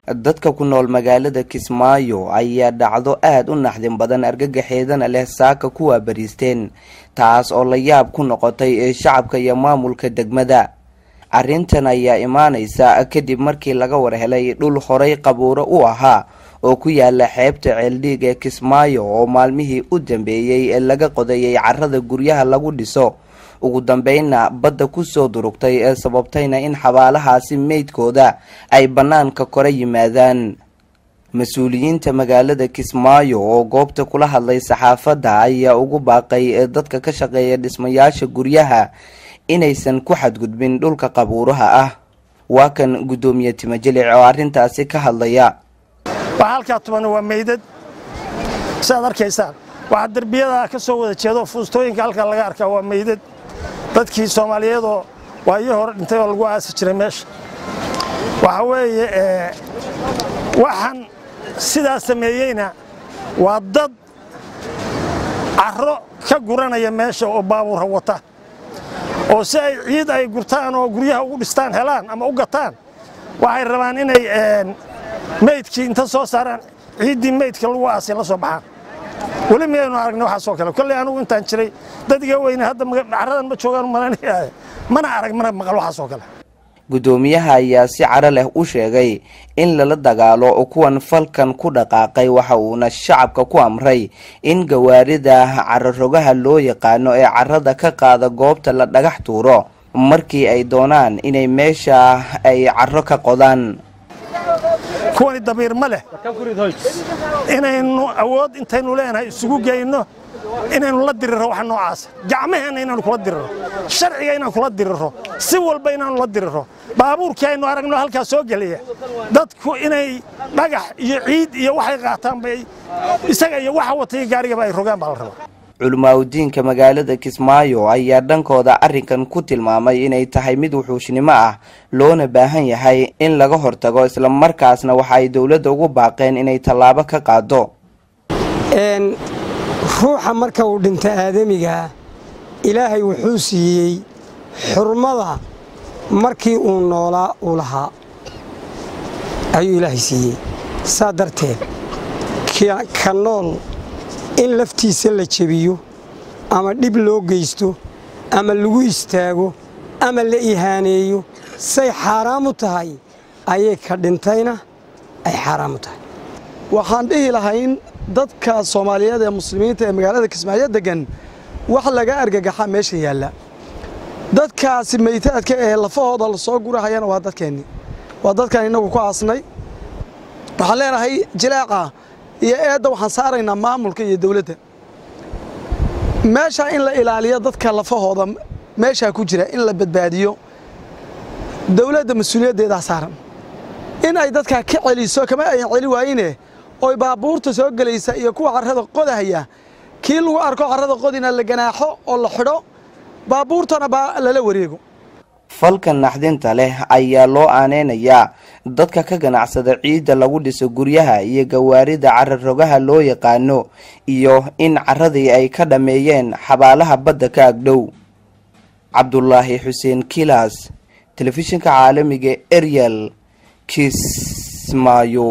dadka ku nool magaalada Kismaayo ayaa dhacdo aad u naxdin badan argagaxeedana leh saaka kuwa bariisteen taas oo la yaab ku noqotay shacabka iyo maamulka degmada. Arrintan ayaa imaanaysa kadib markii laga warhelay dhul horay qabuuro u ahaa oo ku yaala xeebta Ceeldhiig ee Kismaayo oo maalmihii u dambeeyay laga qodayay carrada guryaha lagu dhiso. ugu dambeynna badda ku soo durugtay ee sababtayna in xabaalahaasi meydkooda ay banaanka kore yimaadaan. Mas'uuliyiinta magaalada Kismaayo oo goobta kula hadlay saxaafadda ayaa ugu baaqay dadka ka shaqeeya dhismayaasha guryaha inaysan ku xadgudbin dhulka qabuuraha ah. Waa kan gudoomiye Timajilic oo arrintaasi ka hadlaya. halka tuman waa meydad saad arkaysaan waxa darbiyada ka soo wada jeedo fuustooyinka halka laga arkaa waa meydad dadkii Soomaaliyeed oo waayo hor intay lagu aasi jiray meesha waxa weeye waxan sidaas sameeyayna waa dad carro ka guranaya meesha oo baabuur wata oo si ay ciid ay gurtaan oo guryaha ugu dhistaan helaan ama u gataan waxay rabaan inay meydkii inta soo saaraan ciidii meydka lagu aasay la soo baxaan. wali meeynu aragnay waxa soo kale kulli anigu intaan jiray dadka weyn hadda carradan ma joogaan malanaya mana arag mana maqal waxa soo kale. Gudoomiyaha ayaa si cara leh u sheegay in lala dagaalo oo kuwan falkan ku dhaqaaqay waxa uuna shacabka ku amray in gawaarida carro rogaha loo yaqaano ee carrada ka qaada goobta la dhagax tuuro markii ay doonaan inay meesha ay carro ka qodaan. kuwani dabiir ma leh inaynu awood intaynu leenahay isugu geeyno inaynu la diriro wax noocaas gacmaheena inaynu kula diriro sharciga inaynu kula diriro si walba inaynu la diriro baabuurkii aynu aragno halka soo galiya dadku inay dhagax iyo ciid iyo waxay qaataan bay isaga iyo waxa watay gaariga ay rogaan bal rabo. Culmaaudiinka magaalada Kismaayo ayaa dhankooda arrinkan ku tilmaamay inay tahay mid wuxuushnimo ah loona baahan yahay in laga hortago isla markaasna waxa ay dawladda ugu baaqeen inay tallaabo ka qaado. ruuxa marka uu dhinta aadamiga Ilaahay wuxuu siiyay xurmada markii uu noolaa u lahaa ayuu Ilaahay siiyay saadarteed ka nool in laftiisa la jabiyo ama dib loo geysto ama lagu istaago ama la ihaaneeyo say xaraam u tahay ayay ka dhintayna ay xaraam u tahay. waxaan dhihi lahayn dadka Soomaaliyeed ee muslimiinta ee magaalada Kismaayo degan wax laga argagaxa meesha yaala dadkaasi meeytaadka ee lafahooda la soo gurahayana waa dadkeeni waa dadkan inagu ku aasnay waxaan leenahay jilaaca iyo eedda waxaan saaraynaa maamulka iyo dawladda meesha in la ilaaliyo dadka lafahooda meesha ku jira in la badbaadiyo dawladda mas'uuliyadeeda saaran in ay dadka ka celiso kama ay celi waayeen oo baabuurta soo galaysa iyo kuwa carrada qodahaya kii lagu arko carrada qodina la ganaaxo oo la xidho baabuurtana lala wareego. falkan naxdinta leh ayaa loo aaneynaya dadka ka ganacsada ciidda lagu dhiso guryaha iyo gawaarida carro rogaha loo yaqaano iyo in carradii ay ka dhameeyeen xabaalaha badda ka agdhow. Cabdullaahi Xuseen Kilaas, telefishinka caalamiga Ariel, Kismaayo.